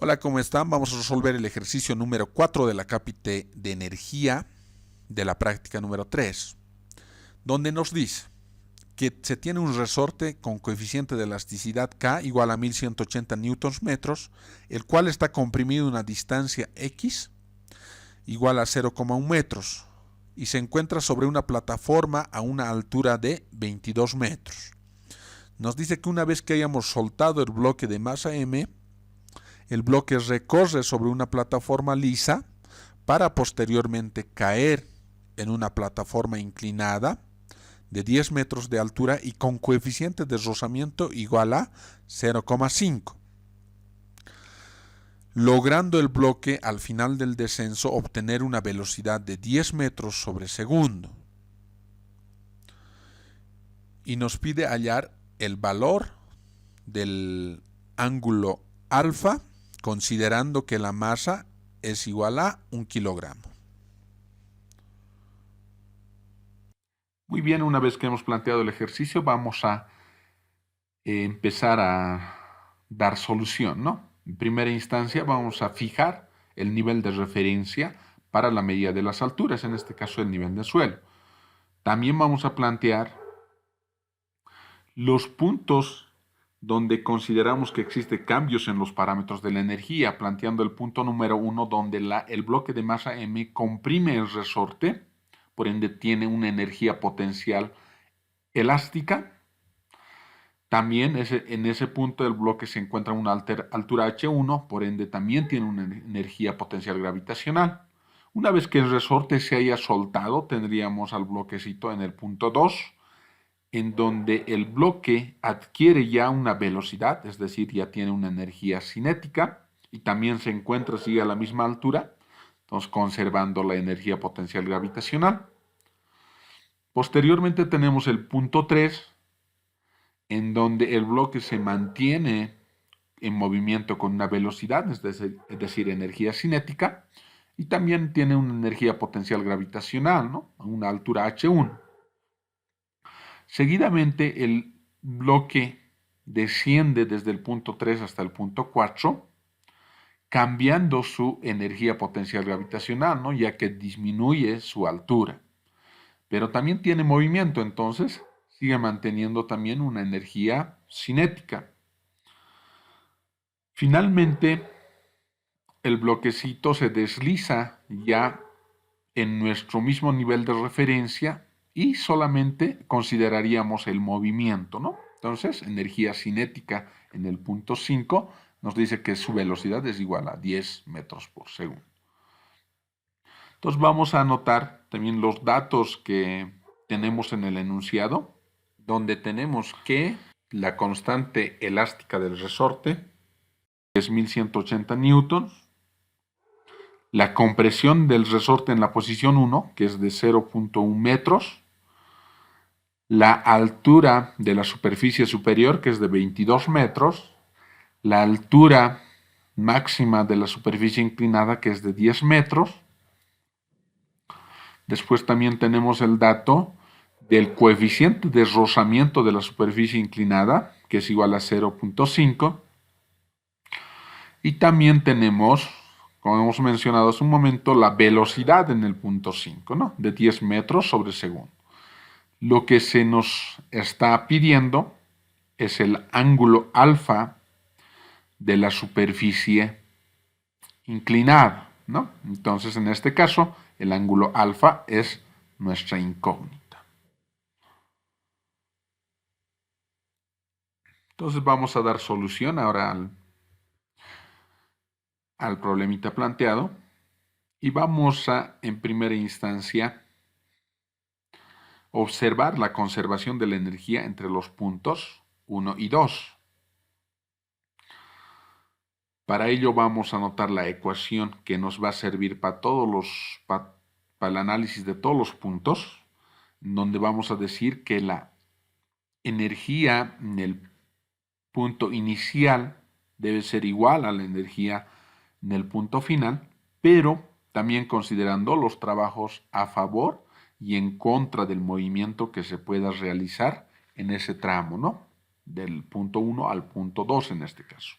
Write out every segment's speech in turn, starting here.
Hola, ¿cómo están? Vamos a resolver el ejercicio número 4 de la cápite de energía de la práctica número 3, donde nos dice que se tiene un resorte con coeficiente de elasticidad K igual a 1180 newtons metros, el cual está comprimido a una distancia X igual a 0,1 metros y se encuentra sobre una plataforma a una altura de 22 metros. Nos dice que una vez que hayamos soltado el bloque de masa M, el bloque recorre sobre una plataforma lisa para posteriormente caer en una plataforma inclinada de 10 metros de altura y con coeficiente de rozamiento igual a 0,5, logrando el bloque al final del descenso obtener una velocidad de 10 metros sobre segundo. Y nos pide hallar el valor del ángulo alfa, considerando que la masa es igual a 1 kilogramo. Muy bien, una vez que hemos planteado el ejercicio, vamos a empezar a dar solución, ¿no? En primera instancia vamos a fijar el nivel de referencia para la medida de las alturas, en este caso el nivel del suelo. También vamos a plantear los puntos donde consideramos que existen cambios en los parámetros de la energía, planteando el punto número 1 donde el bloque de masa M comprime el resorte, por ende tiene una energía potencial elástica. También en ese punto del bloque se encuentra una altura H1, por ende también tiene una energía potencial gravitacional. Una vez que el resorte se haya soltado, tendríamos al bloquecito en el punto 2, en donde el bloque adquiere ya una velocidad, es decir, ya tiene una energía cinética, y también se encuentra, sigue a la misma altura, entonces conservando la energía potencial gravitacional. Posteriormente tenemos el punto 3, en donde el bloque se mantiene en movimiento con una velocidad, es decir, energía cinética, y también tiene una energía potencial gravitacional, ¿no? A una altura H1. Seguidamente el bloque desciende desde el punto 3 hasta el punto 4, cambiando su energía potencial gravitacional, ¿no? Ya que disminuye su altura. Pero también tiene movimiento, entonces sigue manteniendo también una energía cinética. Finalmente, el bloquecito se desliza ya en nuestro mismo nivel de referencia y solamente consideraríamos el movimiento, ¿no? Entonces, energía cinética en el punto 5 nos dice que su velocidad es igual a 10 metros por segundo. Entonces vamos a anotar también los datos que tenemos en el enunciado, donde tenemos que la constante elástica del resorte es 1180 newtons, la compresión del resorte en la posición 1, que es de 0.1 metros, la altura de la superficie superior, que es de 22 metros, la altura máxima de la superficie inclinada, que es de 10 metros. Después también tenemos el dato del coeficiente de rozamiento de la superficie inclinada, que es igual a 0.5. Y también tenemos, como hemos mencionado hace un momento, la velocidad en el punto 5, ¿no? De 10 metros sobre segundo. Lo que se nos está pidiendo es el ángulo alfa de la superficie inclinada, ¿no? Entonces, en este caso, el ángulo alfa es nuestra incógnita. Entonces, vamos a dar solución ahora al problemita planteado y vamos a, en primera instancia, observar la conservación de la energía entre los puntos 1 y 2. Para ello vamos a anotar la ecuación que nos va a servir para el análisis de todos los puntos, donde vamos a decir que la energía en el punto inicial debe ser igual a la energía en el punto final, pero también considerando los trabajos a favor y en contra del movimiento que se pueda realizar en ese tramo, ¿no? Del punto 1 al punto 2 en este caso.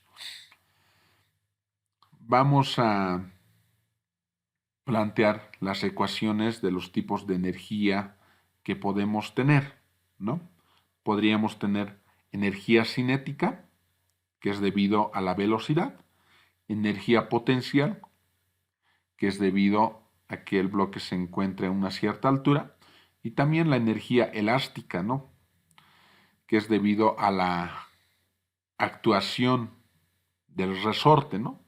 vamos a plantear las ecuaciones de los tipos de energía que podemos tener, ¿no? Podríamos tener energía cinética, que es debido a la velocidad, energía potencial, que es debido a que el bloque se encuentre a una cierta altura, y también la energía elástica, ¿no? Que es debido a la actuación del resorte, ¿no?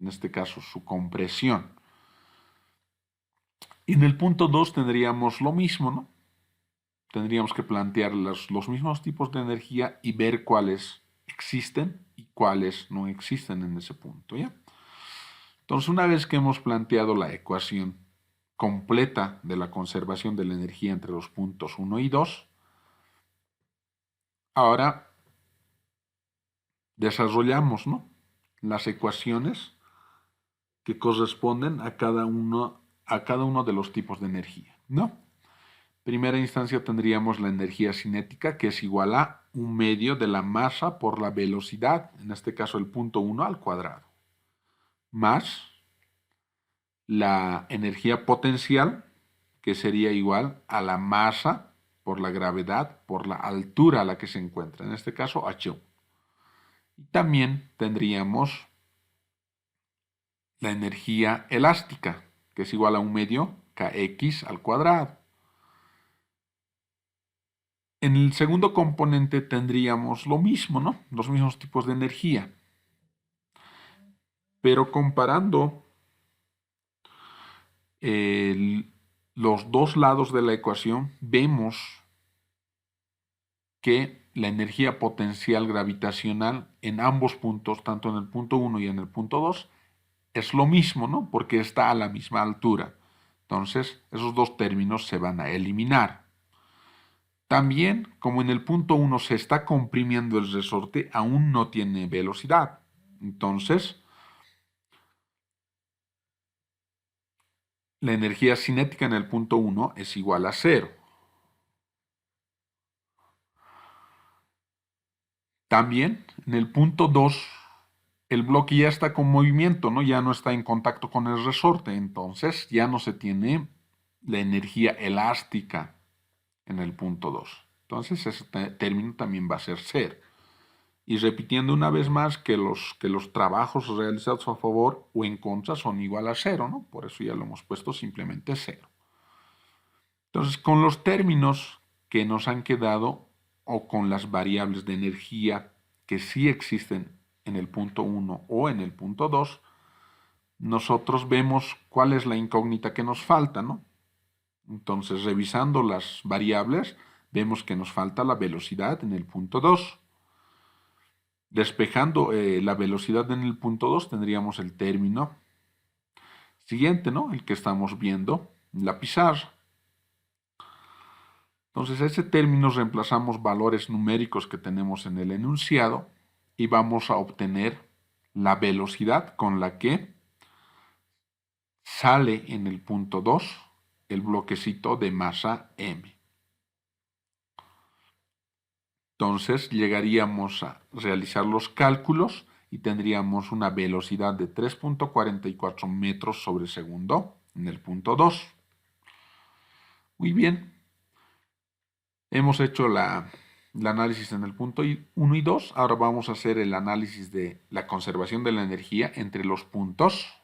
En este caso, su compresión. Y en el punto 2 tendríamos lo mismo, ¿no? Tendríamos que plantear los mismos tipos de energía y ver cuáles existen y cuáles no existen en ese punto, ¿ya? Entonces, una vez que hemos planteado la ecuación completa de la conservación de la energía entre los puntos 1 y 2, ahora desarrollamos, ¿no?, las ecuaciones que corresponden a cada uno de los tipos de energía, ¿no? Primera instancia tendríamos la energía cinética, que es igual a un medio de la masa por la velocidad, en este caso el punto 1 al cuadrado, más la energía potencial, que sería igual a la masa por la gravedad por la altura a la que se encuentra, en este caso h1. Y también tendríamos la energía elástica, que es igual a un medio kx al cuadrado. En el segundo componente tendríamos lo mismo, ¿no? Los mismos tipos de energía. Pero comparando los dos lados de la ecuación, vemos que la energía potencial gravitacional en ambos puntos, tanto en el punto 1 y en el punto 2, es lo mismo, ¿no? Porque está a la misma altura. Entonces, esos dos términos se van a eliminar. También, como en el punto 1 se está comprimiendo el resorte, aún no tiene velocidad. Entonces, la energía cinética en el punto 1 es igual a 0. También, en el punto 2, el bloque ya está con movimiento, ¿no? Ya no está en contacto con el resorte. Entonces, ya no se tiene la energía elástica en el punto 2. Entonces, ese término también va a ser 0. Y repitiendo una vez más que los trabajos realizados a favor o en contra son igual a 0, ¿no? Por eso ya lo hemos puesto simplemente 0. Entonces, con los términos que nos han quedado o con las variables de energía que sí existen en el punto 1 o en el punto 2, nosotros vemos cuál es la incógnita que nos falta, ¿no? Entonces, revisando las variables, vemos que nos falta la velocidad en el punto 2. Despejando la velocidad en el punto 2, tendríamos el término siguiente, ¿no? El que estamos viendo en la pizarra. Entonces, a ese término reemplazamos valores numéricos que tenemos en el enunciado y vamos a obtener la velocidad con la que sale en el punto 2 el bloquecito de masa m. Entonces llegaríamos a realizar los cálculos y tendríamos una velocidad de 3.44 metros sobre segundo en el punto 2. Muy bien, hemos hecho el análisis en el punto 1 y 2. Ahora vamos a hacer el análisis de la conservación de la energía entre los puntos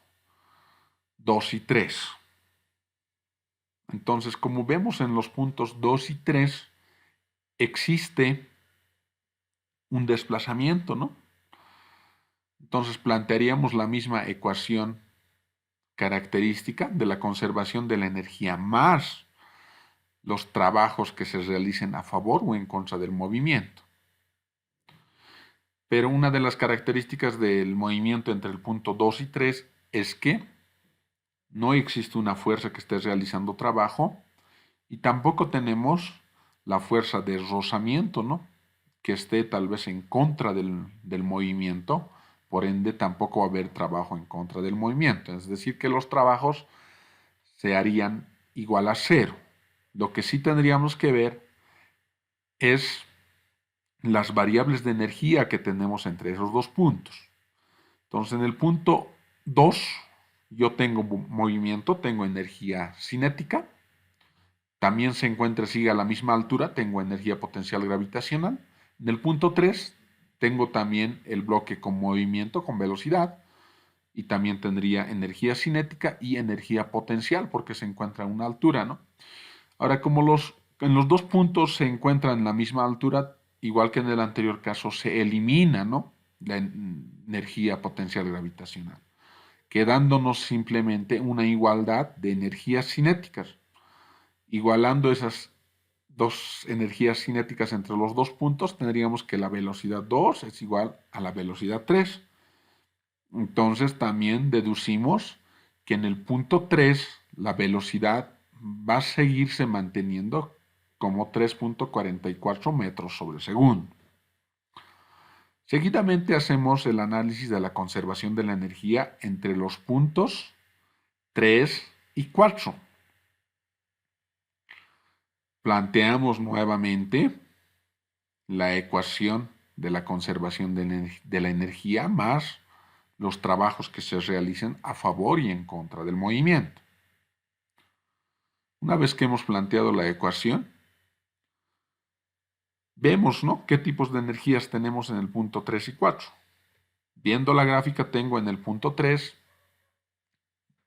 2 y 3. Entonces, como vemos en los puntos 2 y 3, existe un desplazamiento, ¿no? Entonces plantearíamos la misma ecuación característica de la conservación de la energía más los trabajos que se realicen a favor o en contra del movimiento. Pero una de las características del movimiento entre el punto 2 y 3 es que no existe una fuerza que esté realizando trabajo y tampoco tenemos la fuerza de rozamiento, ¿no?, que esté tal vez en contra del movimiento, por ende tampoco va a haber trabajo en contra del movimiento, es decir, que los trabajos se harían igual a 0. Lo que sí tendríamos que ver es las variables de energía que tenemos entre esos dos puntos. Entonces, en el punto 2, yo tengo movimiento, tengo energía cinética. También se encuentra, sigue a la misma altura, tengo energía potencial gravitacional. En el punto 3 tengo también el bloque con movimiento, con velocidad, y también tendría energía cinética y energía potencial, porque se encuentra a una altura, ¿no? Ahora, como en los dos puntos se encuentran en la misma altura, igual que en el anterior caso, se elimina, ¿no?, la energía potencial gravitacional, quedándonos simplemente una igualdad de energías cinéticas. Igualando esas dos energías cinéticas entre los dos puntos, tendríamos que la velocidad 2 es igual a la velocidad 3. Entonces también deducimos que en el punto 3 la velocidad va a seguirse manteniendo como 3.44 metros sobre segundo. Seguidamente hacemos el análisis de la conservación de la energía entre los puntos 3 y 4. Planteamos nuevamente la ecuación de la conservación de la energía más los trabajos que se realicen a favor y en contra del movimiento. Una vez que hemos planteado la ecuación, vemos, ¿no?, qué tipos de energías tenemos en el punto 3 y 4. Viendo la gráfica, tengo en el punto 3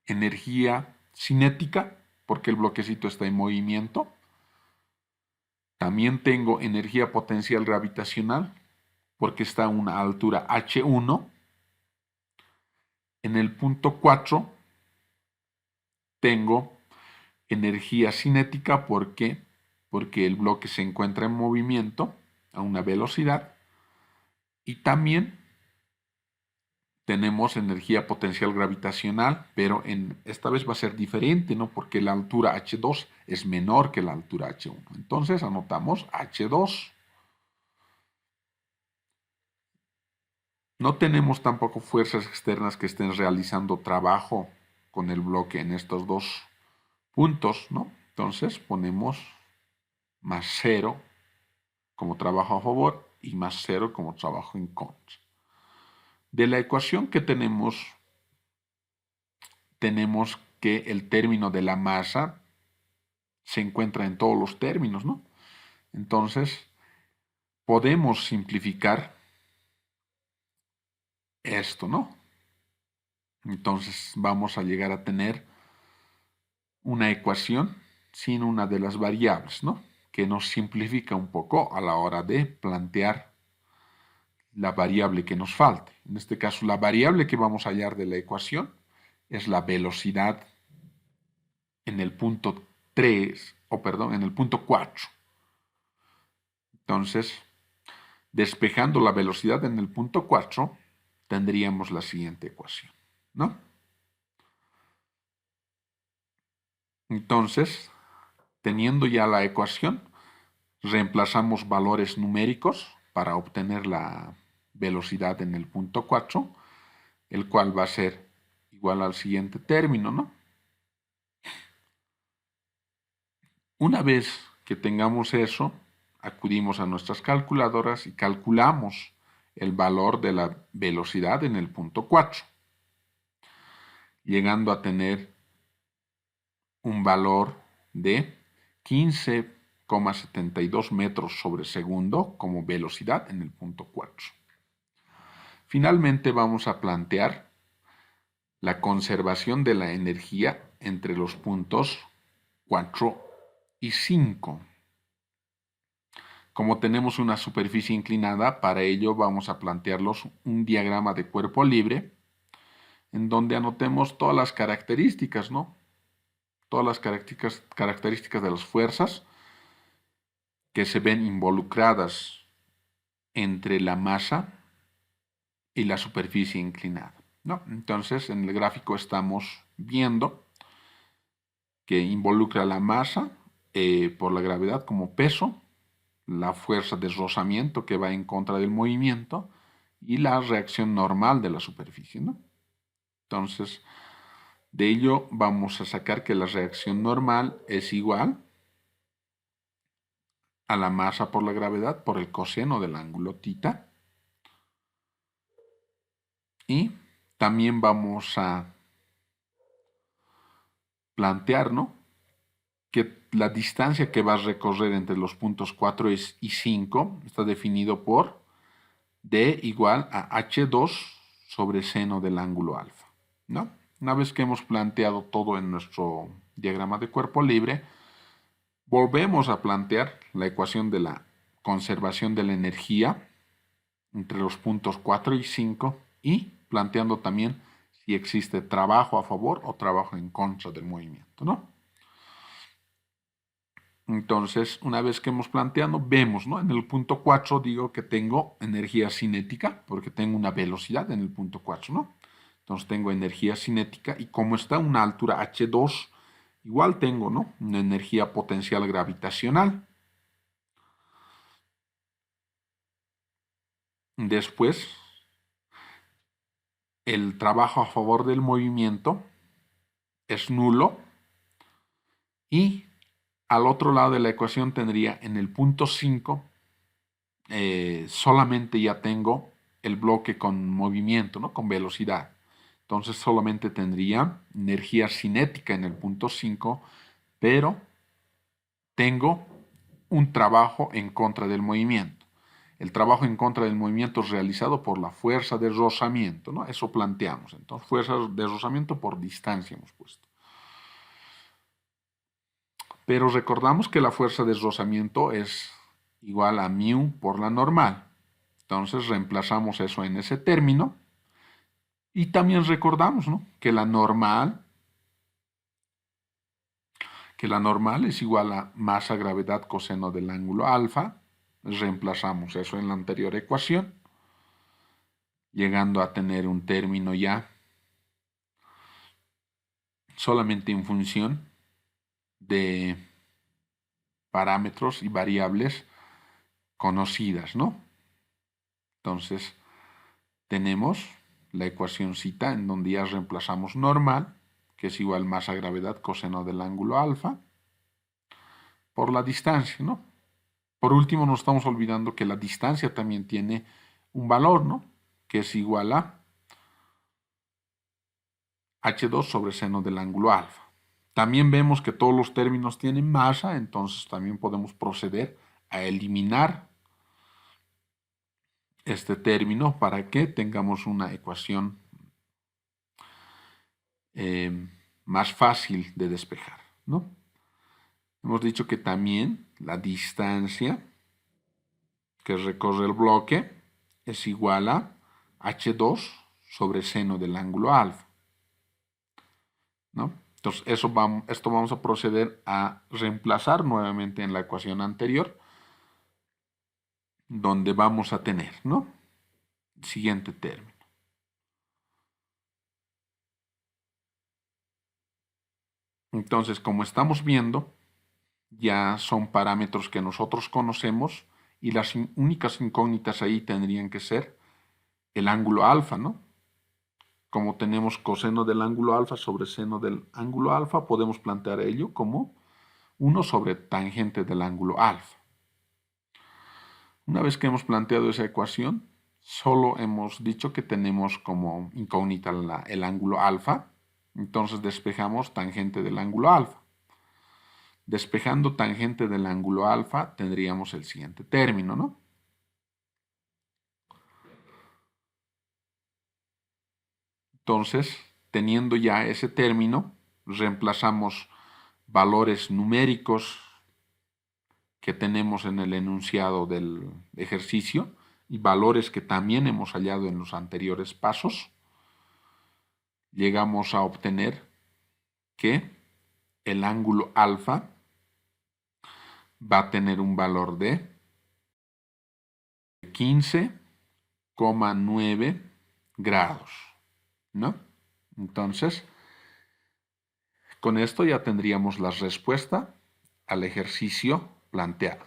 energía cinética, porque el bloquecito está en movimiento. También tengo energía potencial gravitacional, porque está a una altura h1. En el punto 4 tengo energía cinética, ¿por qué? Porque el bloque se encuentra en movimiento a una velocidad. Y también tenemos energía potencial gravitacional, pero esta vez va a ser diferente, ¿no?, porque la altura h2 es menor que la altura h1. Entonces anotamos h2. No tenemos tampoco fuerzas externas que estén realizando trabajo con el bloque en estos dos puntos, ¿no? Entonces ponemos más 0 como trabajo a favor y más 0 como trabajo en contra. De la ecuación que tenemos que el término de la masa se encuentra en todos los términos, ¿no? Entonces, podemos simplificar esto, ¿no? Entonces, vamos a llegar a tener una ecuación sin una de las variables, ¿no?, que nos simplifica un poco a la hora de plantear la variable que nos falte. En este caso, la variable que vamos a hallar de la ecuación es la velocidad en el punto 3, en el punto 4. Entonces, despejando la velocidad en el punto 4, tendríamos la siguiente ecuación, ¿no? Entonces, teniendo ya la ecuación, reemplazamos valores numéricos para obtener la velocidad en el punto 4, el cual va a ser igual al siguiente término, ¿no? Una vez que tengamos eso, acudimos a nuestras calculadoras y calculamos el valor de la velocidad en el punto 4, llegando a tener un valor de 15,72 metros sobre segundo como velocidad en el punto 4. Finalmente vamos a plantear la conservación de la energía entre los puntos 4 y 5. Como tenemos una superficie inclinada, para ello vamos a plantearlos un diagrama de cuerpo libre en donde anotemos todas las características, ¿no? Todas las características de las fuerzas que se ven involucradas entre la masa y la superficie inclinada, ¿no? Entonces, en el gráfico estamos viendo que involucra la masa por la gravedad como peso, la fuerza de rozamiento que va en contra del movimiento y la reacción normal de la superficie, ¿no? Entonces, de ello vamos a sacar que la reacción normal es igual a la masa por la gravedad por el coseno del ángulo θ. Y también vamos a plantear, ¿no?, que la distancia que va a recorrer entre los puntos 4 y 5 está definido por D igual a H2 sobre seno del ángulo alfa, ¿no? Una vez que hemos planteado todo en nuestro diagrama de cuerpo libre, volvemos a plantear la ecuación de la conservación de la energía entre los puntos 4 y 5 y planteando también si existe trabajo a favor o trabajo en contra del movimiento, ¿no? Entonces, una vez que hemos planteado, vemos, ¿no? En el punto 4 digo que tengo energía cinética porque tengo una velocidad en el punto 4, ¿no? Entonces tengo energía cinética y como está a una altura h2, igual tengo, ¿no?, una energía potencial gravitacional. Después, el trabajo a favor del movimiento es nulo y al otro lado de la ecuación tendría en el punto 5 solamente ya tengo el bloque con movimiento, ¿no?, con velocidad. Entonces solamente tendría energía cinética en el punto 5, pero tengo un trabajo en contra del movimiento. El trabajo en contra del movimiento es realizado por la fuerza de rozamiento, ¿no? Eso planteamos. Entonces, fuerza de rozamiento por distancia hemos puesto. Pero recordamos que la fuerza de rozamiento es igual a μ por la normal. Entonces, reemplazamos eso en ese término. Y también recordamos, ¿no?, que la normal es igual a masa gravedad coseno del ángulo alfa. Reemplazamos eso en la anterior ecuación, llegando a tener un término ya solamente en función de parámetros y variables conocidas, ¿no? Entonces, tenemos la ecuacióncita en donde ya reemplazamos normal, que es igual masa gravedad coseno del ángulo alfa, por la distancia, ¿no? Por último, nos estamos olvidando que la distancia también tiene un valor, ¿no?, que es igual a h2 sobre seno del ángulo alfa. También vemos que todos los términos tienen masa, entonces también podemos proceder a eliminar este término para que tengamos una ecuación más fácil de despejar, ¿no? Hemos dicho que también la distancia que recorre el bloque es igual a h2 sobre seno del ángulo alfa, ¿no? Entonces, esto vamos a proceder a reemplazar nuevamente en la ecuación anterior, donde vamos a tener, ¿no?, el siguiente término. Entonces, como estamos viendo, ya son parámetros que nosotros conocemos y las únicas incógnitas ahí tendrían que ser el ángulo alfa, ¿no? Como tenemos coseno del ángulo alfa sobre seno del ángulo alfa, podemos plantear ello como 1 sobre tangente del ángulo alfa. Una vez que hemos planteado esa ecuación, solo hemos dicho que tenemos como incógnita el ángulo alfa, entonces despejamos tangente del ángulo alfa. Despejando tangente del ángulo alfa tendríamos el siguiente término, ¿no? Entonces, teniendo ya ese término, reemplazamos valores numéricos que tenemos en el enunciado del ejercicio y valores que también hemos hallado en los anteriores pasos. Llegamos a obtener que el ángulo alfa va a tener un valor de 15,9 grados, ¿no? Entonces, con esto ya tendríamos la respuesta al ejercicio planteado.